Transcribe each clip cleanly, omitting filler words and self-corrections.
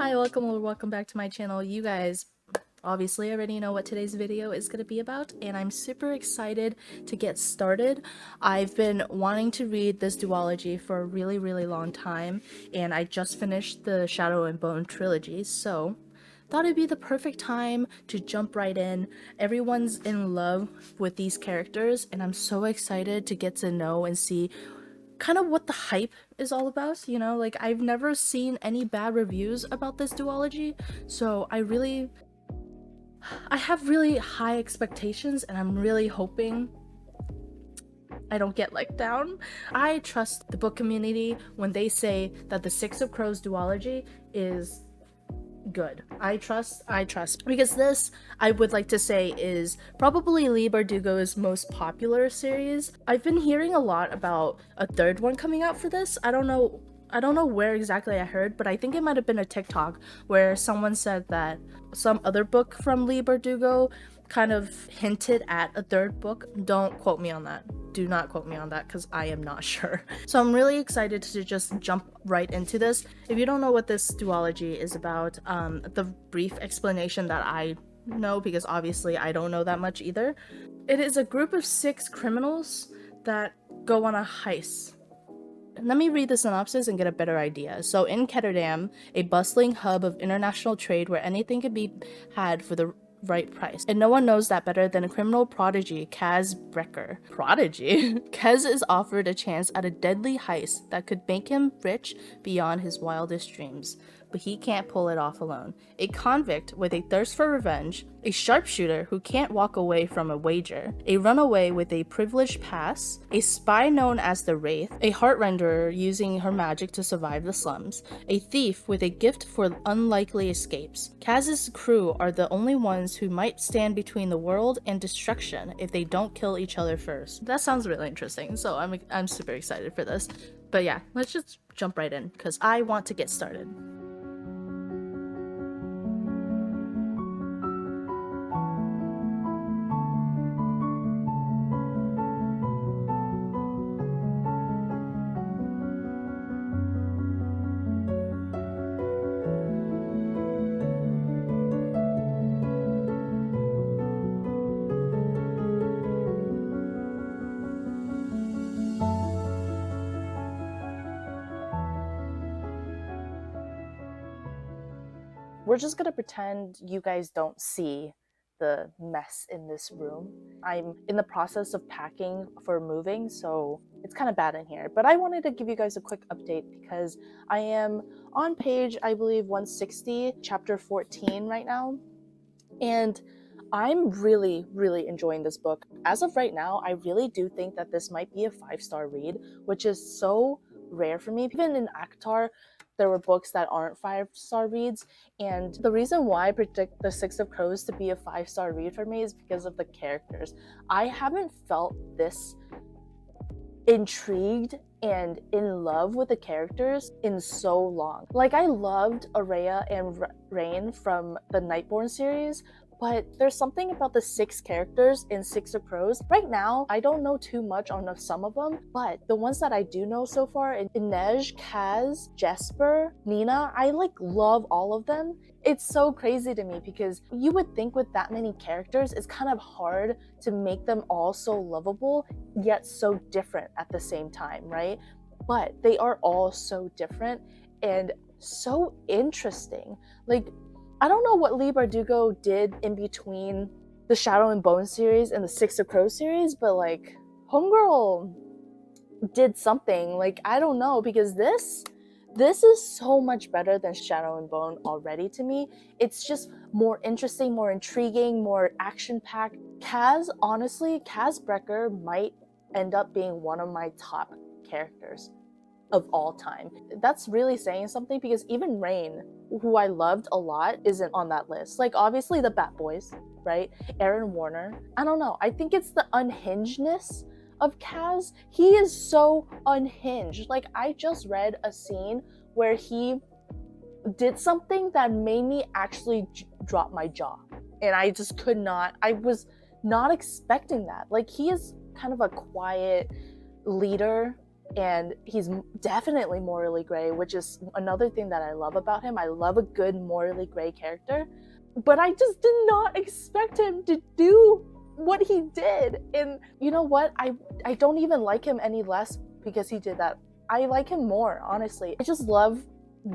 Hi, welcome back to my channel. You guys obviously already know what today's video is going to be about, and I'm super excited to get started. I've been wanting to read this duology for a really long time, and I just finished the Shadow and Bone trilogy, so thought it'd be the perfect time to jump right in. Everyone's in love with these characters, and I'm so excited to get to know and see kind of what the hype is all about, you know? Like, I've never seen any bad reviews about this duology, so I have really high expectations, and I'm really hoping I don't get let down. I trust the book community when they say that the Six of Crows duology is good. I trust because this, I would like to say, is probably Leigh Bardugo's most popular series. I've been hearing a lot about a third one coming out for this. I don't know where exactly I heard, but I think it might have been a TikTok where someone said that some other book from Leigh Bardugo kind of hinted at a third book. Don't quote me on that. Do not quote me on that because I am not sure. So I'm really excited to just jump right into this. If you don't know what this duology is about, the brief explanation that I know, because obviously I don't know that much either. It is a group of 6 criminals that go on a heist. Let me read the synopsis and get a better idea. So in Ketterdam, a bustling hub of international trade where anything can be had for the right price. And no one knows that better than a criminal prodigy, Kaz Brecker. Prodigy? Kaz is offered a chance at a deadly heist that could make him rich beyond his wildest dreams. But he can't pull it off alone. A convict with a thirst for revenge, a sharpshooter who can't walk away from a wager, a runaway with a privileged past, a spy known as the Wraith, a heart-renderer using her magic to survive the slums, a thief with a gift for unlikely escapes. Kaz's crew are the only ones who might stand between the world and destruction if they don't kill each other first. That sounds really interesting, so I'm super excited for this. But yeah, let's just jump right in, because I want to get started. We're just gonna pretend you guys don't see the mess in this room. I'm in the process of packing for moving, so it's kind of bad in here. But I wanted to give you guys a quick update because I am on page, I believe, 160, chapter 14 right now. And I'm really enjoying this book. As of right now, I really do think that this might be a 5-star read, which is so rare for me. Even in ACOTAR, there were books that aren't 5-star reads, and the reason why I predict the Six of Crows to be a 5-star read for me is because of the characters. I haven't felt this intrigued and in love with the characters in so long. Like, I loved Araya and Rain from the Nightborn series, but there's something about the 6 characters in Six of Crows. Right now, I don't know too much on some of them, but the ones that I do know so far, Inej, Kaz, Jesper, Nina, I love all of them. It's so crazy to me because you would think with that many characters, it's kind of hard to make them all so lovable, yet so different at the same time, right? But they are all so different and so interesting. Like, I don't know what Leigh Bardugo did in between the Shadow and Bone series and the Six of Crows series, but homegirl did something. I don't know, because this is so much better than Shadow and Bone already to me. It's just more interesting, more intriguing, more action-packed. Honestly, Kaz Brecker might end up being one of my top characters of all time. That's really saying something, because even Rain, who I loved a lot, isn't on that list. Obviously the Bat Boys, right? Aaron Warner. I don't know. I think it's the unhingedness of Kaz. He is so unhinged. I just read a scene where he did something that made me actually drop my jaw. And I just could not. I was not expecting that. He is kind of a quiet leader and he's definitely morally gray, which is another thing that I love about him. I love a good morally gray character, but I just did not expect him to do what he did. And you know what? I don't even like him any less because he did that. I like him more, honestly. I just love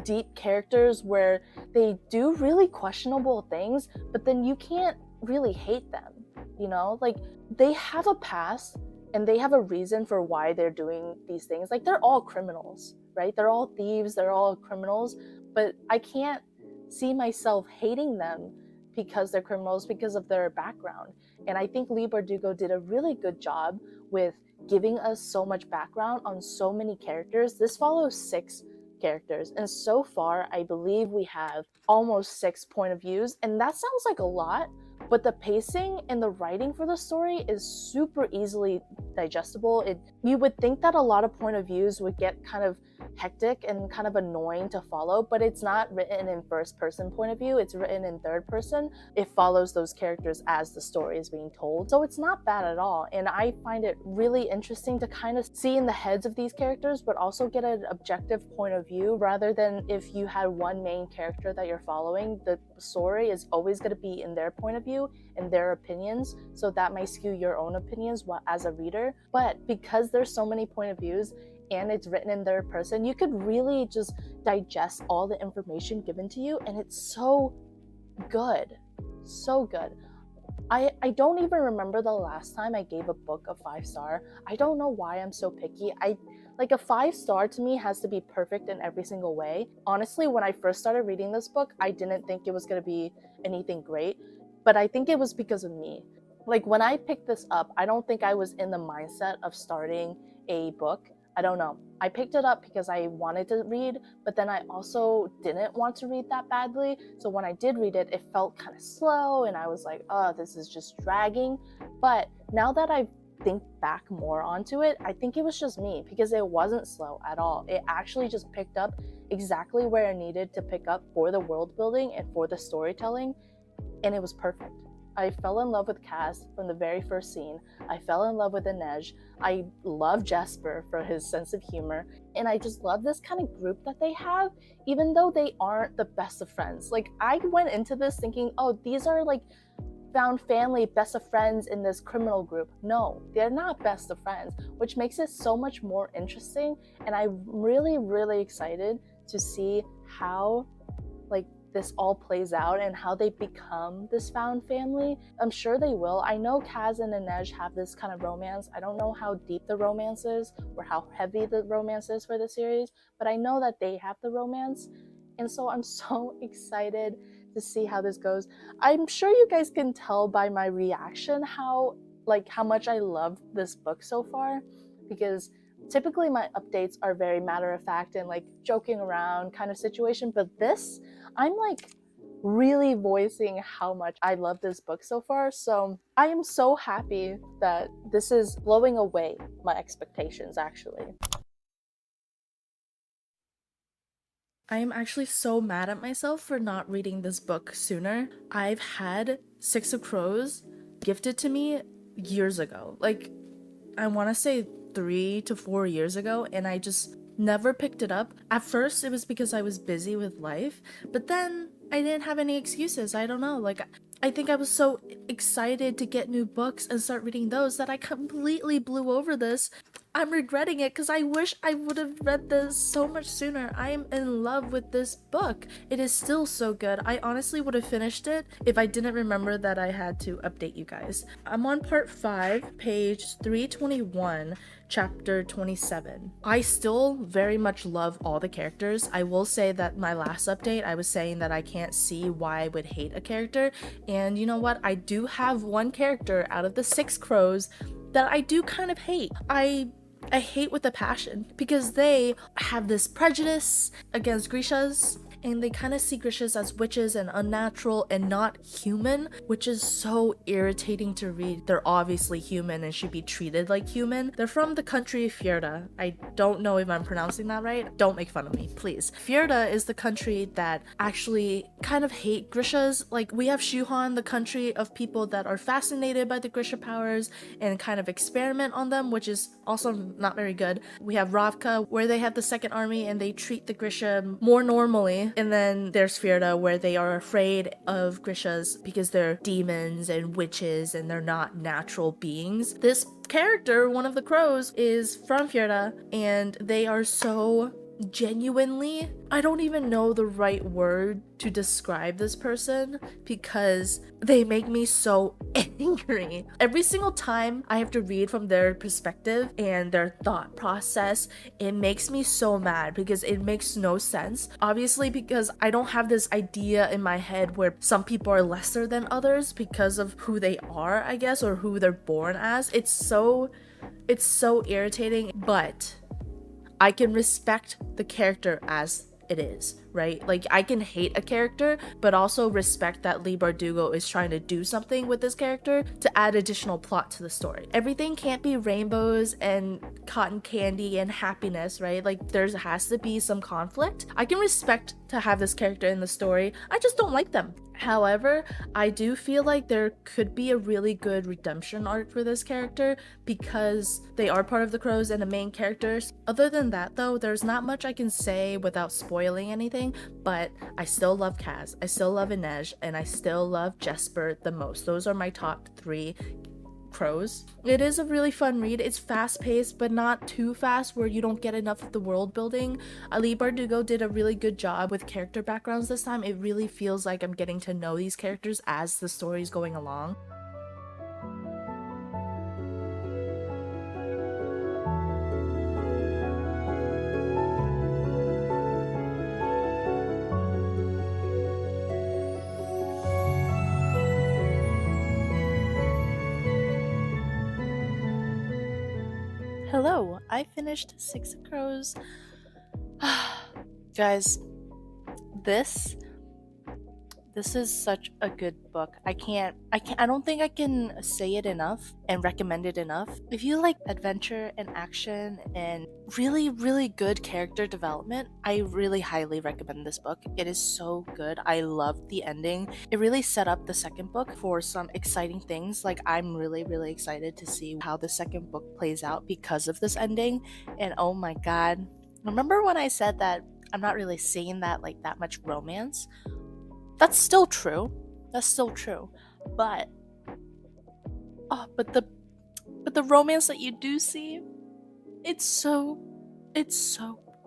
deep characters where they do really questionable things, but then you can't really hate them, you know? Like, they have a past and they have a reason for why they're doing these things. Like, they're all criminals, right? They're all thieves, they're all criminals, but I can't see myself hating them because they're criminals because of their background. And I think Leigh Bardugo did a really good job with giving us so much background on so many characters. This follows 6 characters, and so far I believe we have almost 6 point of views, and that sounds like a lot, but the pacing and the writing for the story is super easily digestible. You would think that a lot of point of views would get kind of hectic and kind of annoying to follow, but it's not written in first person point of view, it's written in third person. It follows those characters as the story is being told, so it's not bad at all. And I find it really interesting to kind of see in the heads of these characters, but also get an objective point of view, rather than if you had one main character that you're following, the story is always going to be in their point of view and their opinions, so that might skew your own opinions as a reader. But because there's so many point of views and it's written in third person, you could really just digest all the information given to you, and it's so good. So good. I don't even remember the last time I gave a book a 5-star. I don't know why I'm so picky. Like, a 5-star to me has to be perfect in every single way. Honestly, when I first started reading this book, I didn't think it was going to be anything great, but I think it was because of me. Like, when I picked this up, I don't think I was in the mindset of starting a book. I don't know. I picked it up because I wanted to read, but then I also didn't want to read that badly. So when I did read it, it felt kind of slow, and I was like, oh, this is just dragging. But now that I think back more onto it, I think it was just me, because it wasn't slow at all. It actually just picked up exactly where I needed to pick up for the world building and for the storytelling, and it was perfect. I fell in love with Kaz from the very first scene. I fell in love with Inej. I love Jasper for his sense of humor. And I just love this kind of group that they have, even though they aren't the best of friends. Like, I went into this thinking, oh, these are like found family, best of friends in this criminal group. No, they're not best of friends, which makes it so much more interesting. And I'm really, really excited to see how, like, this all plays out and how they become this found family. I'm sure they will. I know Kaz and Inej have this kind of romance. I don't know how deep the romance is or how heavy the romance is for the series, but I know that they have the romance. And so I'm so excited to see how this goes. I'm sure you guys can tell by my reaction how much I love this book so far, because typically my updates are very matter of fact and like joking around kind of situation, but this, I'm like really voicing how much I love this book so far. So I am so happy that this is blowing away my expectations, actually. I am actually so mad at myself for not reading this book sooner. I've had Six of Crows gifted to me years ago. Like, I want to say 3 to 4 years ago, and I just never picked it up. At first, it was because I was busy with life, but then I didn't have any excuses. I don't know. Like, I think I was so excited to get new books and start reading those that I completely blew over this. I'm regretting it because I wish I would have read this so much sooner. I am in love with this book. It is still so good. I honestly would have finished it if I didn't remember that I had to update you guys. I'm on part 5, page 321, chapter 27. I still very much love all the characters. I will say that my last update, I was saying that I can't see why I would hate a character. And you know what? I do have one character out of the 6 crows that I do kind of hate. I hate with a passion because they have this prejudice against Grishas, and they kind of see Grishas as witches and unnatural and not human, which is so irritating to read. They're obviously human and should be treated like human. They're from the country of Fjorda. I don't know if I'm pronouncing that right. Don't make fun of me, please. Fjorda is the country that actually kind of hate Grishas. Like, we have Shuhan, the country of people that are fascinated by the Grisha powers and kind of experiment on them, which is also not very good. We have Ravka, where they have the second army and they treat the Grisha more normally. And then there's Fjorda, where they are afraid of Grishas because they're demons and witches and they're not natural beings. This character, one of the crows, is from Fjorda, and they are so genuinely, I don't even know the right word to describe this person because they make me so angry. Every single time I have to read from their perspective and their thought process, it makes me so mad because it makes no sense. Obviously, because I don't have this idea in my head where some people are lesser than others because of who they are, I guess, or who they're born as. It's so irritating, but I can respect the character as it is, right? Like, I can hate a character, but also respect that Leigh Bardugo is trying to do something with this character to add additional plot to the story. Everything can't be rainbows and cotton candy and happiness, right? Like, there has to be some conflict. I can respect to have this character in the story. I just don't like them. However, I do feel like there could be a really good redemption arc for this character because they are part of the crows and the main characters. Other than that though, there's not much I can say without spoiling anything, but I still love Kaz, I still love Inej, and I still love Jesper the most. Those are my top 3 crows. It is a really fun read. It's fast-paced, but not too fast where you don't get enough of the world building. Leigh Bardugo did a really good job with character backgrounds this time. It really feels like I'm getting to know these characters as the story's going along. Hello, I finished Six of Crows. Guys, this is such a good book. I don't think I can say it enough and recommend it enough. If you like adventure and action and really, really good character development, I really highly recommend this book. It is so good. I loved the ending. It really set up the second book for some exciting things. Like, I'm really, really excited to see how the second book plays out because of this ending. And oh my god, remember when I said that I'm not really seeing that much romance? That's still true. But the romance that you do see, it's so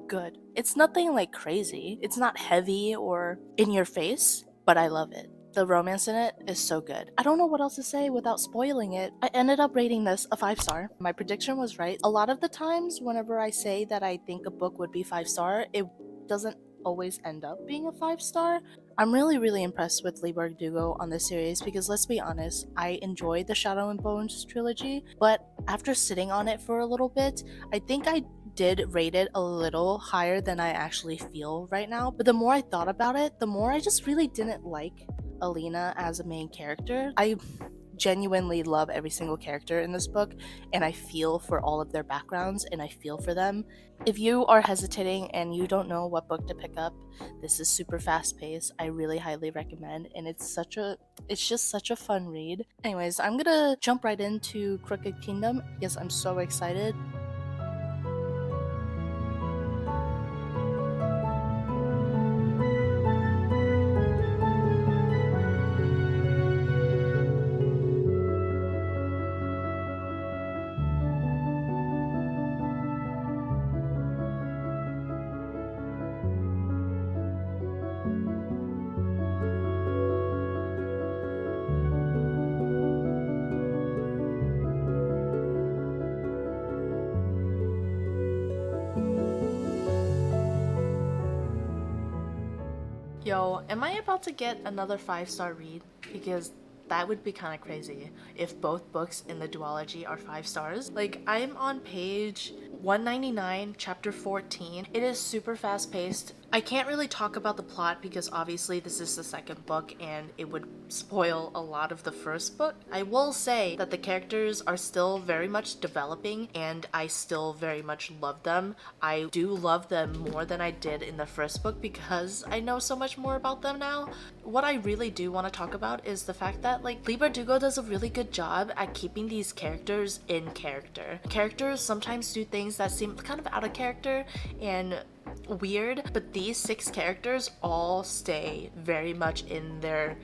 good. It's nothing like crazy. It's not heavy or in your face, but I love it. The romance in it is so good. I don't know what else to say without spoiling it. I ended up rating this a 5-star. My prediction was right. A lot of the times whenever I say that I think a book would be 5-star, it doesn't always end up being a 5-star. I'm really, really impressed with Leigh Bardugo on this series because, let's be honest, I enjoyed the Shadow and Bones trilogy, but after sitting on it for a little bit, I think I did rate it a little higher than I actually feel right now. But the more I thought about it, the more I just really didn't like Alina as a main character. I genuinely love every single character in this book, and I feel for all of their backgrounds and I feel for them. If you are hesitating and you don't know what book to pick up, this is super fast paced. I really highly recommend, and it's just such a fun read. Anyways, I'm gonna jump right into Crooked Kingdom because I'm so excited. Yo, am I about to get another 5-star read? Because that would be kind of crazy if both books in the duology are 5 stars. Like, I'm on page 199, chapter 14. It is super fast paced. I can't really talk about the plot because obviously this is the second book and it would spoil a lot of the first book. I will say that the characters are still very much developing and I still very much love them. I do love them more than I did in the first book because I know so much more about them now. What I really do want to talk about is the fact that like Lee Bardugo does a really good job at keeping these characters in character. Characters sometimes do things that seem kind of out of character and weird, but these 6 characters all stay very much in their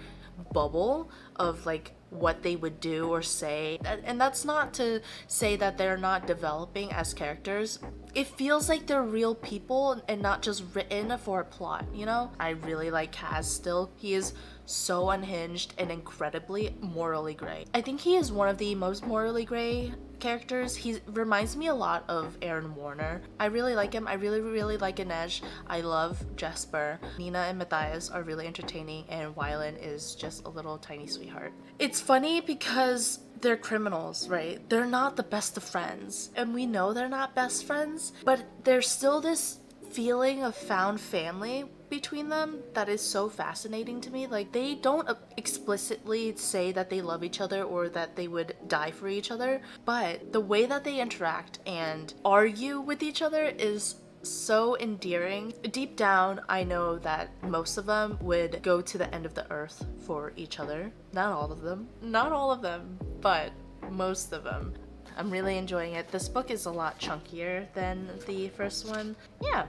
bubble of like what they would do or say. And that's not to say that they're not developing as characters. It feels like they're real people and not just written for a plot, you know? I really like Kaz still. He is so unhinged and incredibly morally gray. I think he is one of the most morally gray characters. He reminds me a lot of Aaron Warner. I really like him. I really like Inej. I love Jesper. Nina and Matthias are really entertaining and Wylan is just a little tiny sweetheart. It's funny because they're criminals, right? They're not the best of friends. And we know they're not best friends, but there's still this feeling of found family between them that is so fascinating to me. Like, they don't explicitly say that they love each other or that they would die for each other, but the way that they interact and argue with each other is so endearing. Deep down, I know that most of them would go to the end of the earth for each other. Not all of them. Not all of them, but most of them. I'm really enjoying it. This book is a lot chunkier than the first one. Yeah.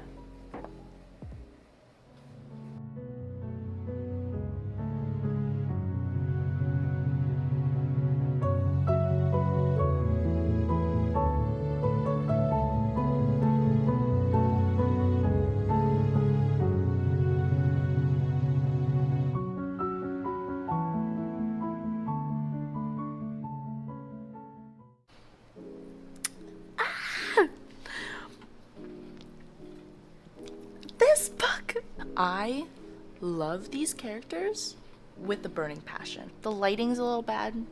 This book! I love these characters with a burning passion. The lighting's a little bad.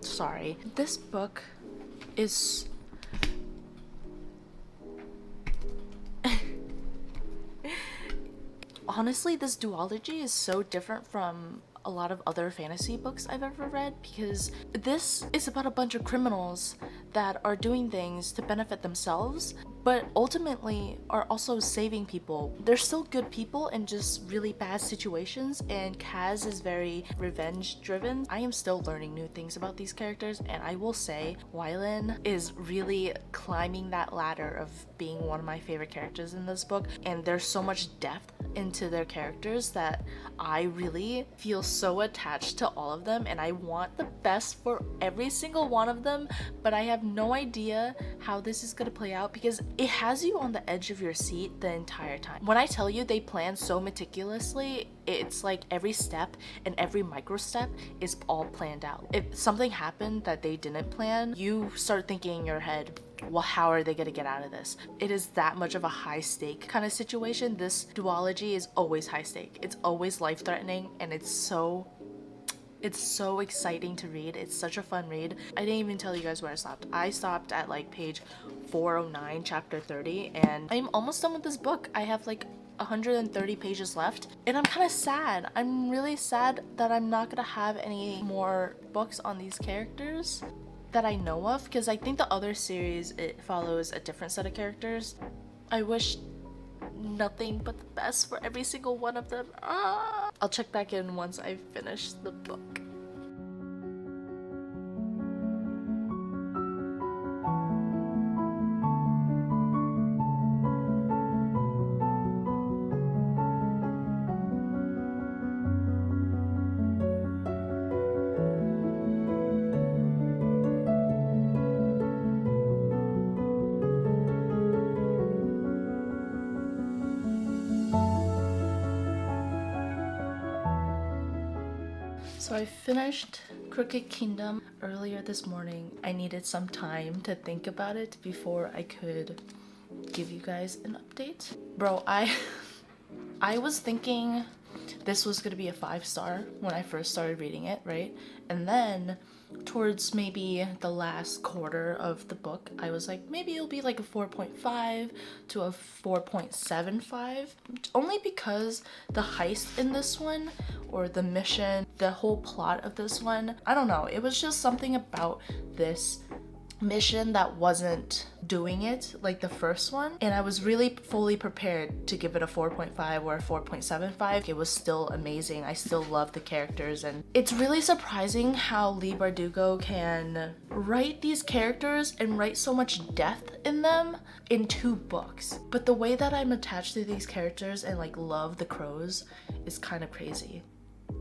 Sorry. This book is... Honestly, this duology is so different from a lot of other fantasy books I've ever read because this is about a bunch of criminals that are doing things to benefit themselves, but ultimately are also saving people. They're still good people in just really bad situations, and Kaz is very revenge driven. I am still learning new things about these characters, and I will say Wylan is really climbing that ladder of being one of my favorite characters in this book, and there's so much depth into their characters that I really feel so attached to all of them, and I want the best for every single one of them, but I have no idea how this is gonna play out because it has you on the edge of your seat the entire time. When I tell you they plan so meticulously, it's like every step and every micro step is all planned out. If something happened that they didn't plan, you start thinking in your head, well, how are they gonna get out of this? It is that much of a high stake kind of situation. This duology is always high stake. It's always life-threatening, and it's so exciting to read. It's such a fun read. I didn't even tell you guys where I stopped. I stopped at like page 409, chapter 30, and I'm almost done with this book. I have like 130 pages left, and I'm kind of sad. I'm really sad that I'm not gonna have any more books on these characters that I know of, because I think the other series, it follows a different set of characters. I wish nothing but the best for every single one of them. I'll check back in once I finish the book. So I finished Crooked Kingdom earlier this morning. I needed some time to think about it before I could give you guys an update. Bro, I was thinking this was gonna be a 5-star when I first started reading it, right? And then towards maybe the last quarter of the book, I was like, maybe it'll be like a 4.5 to a 4.75, only because the heist in this one, or the mission, the whole plot of this one, I don't know, it was just something about this mission that wasn't doing it like the first one, and I was really fully prepared to give it a 4.5 or a 4.75. It was still amazing. I still love the characters, and it's really surprising how Leigh Bardugo can write these characters and write so much depth in them in 2 books. But the way that I'm attached to these characters and like love the crows is kind of crazy.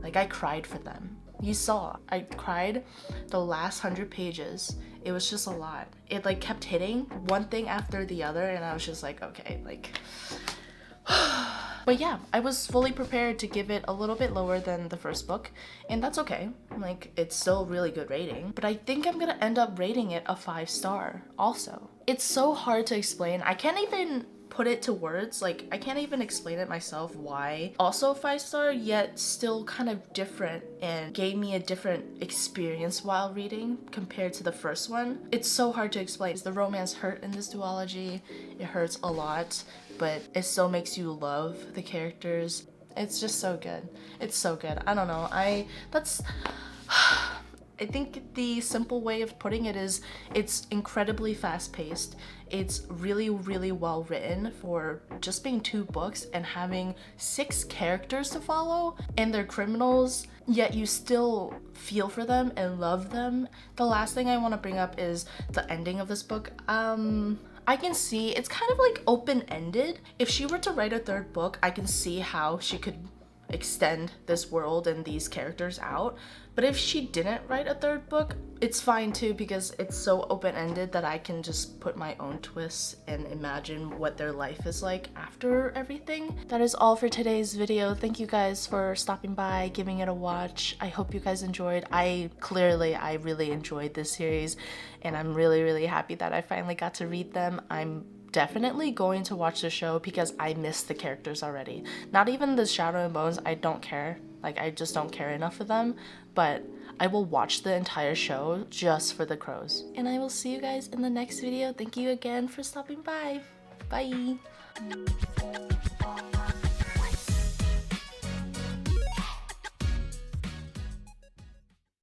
Like, I cried for them. You saw, I cried the last 100 pages. It was just a lot. It like kept hitting one thing after the other, and I was just like, okay, like but yeah, I was fully prepared to give it a little bit lower than the first book, and that's okay. Like, it's still really good rating, but I think I'm gonna end up rating it a 5-star also. It's so hard to explain. I can't even put it to words. Like, I can't even explain it myself why. Also 5-star, yet still kind of different, and gave me a different experience while reading compared to the first one. It's so hard to explain. The romance hurt in this duology. It hurts a lot, but it still makes you love the characters. It's just so good. It's so good. I don't know. I think the simple way of putting it is it's incredibly fast-paced. It's really, really well written for just being 2 books and having 6 characters to follow, and they're criminals, yet you still feel for them and love them. The last thing I want to bring up is the ending of this book. I can see it's kind of like open-ended. If she were to write a 3rd book, I can see how she could extend this world and these characters out. But if she didn't write a 3rd book, it's fine too, because it's so open-ended that I can just put my own twists and imagine what their life is like after everything. That is all for today's video. Thank you guys for stopping by, giving it a watch. I hope you guys enjoyed. I really enjoyed this series, and I'm really, really happy that I finally got to read them. I'm definitely going to watch the show because I miss the characters already. Not even the Shadow and Bones, I don't care. Like, I just don't care enough for them, but I will watch the entire show just for the crows. And I will see you guys in the next video. Thank you again for stopping by. Bye.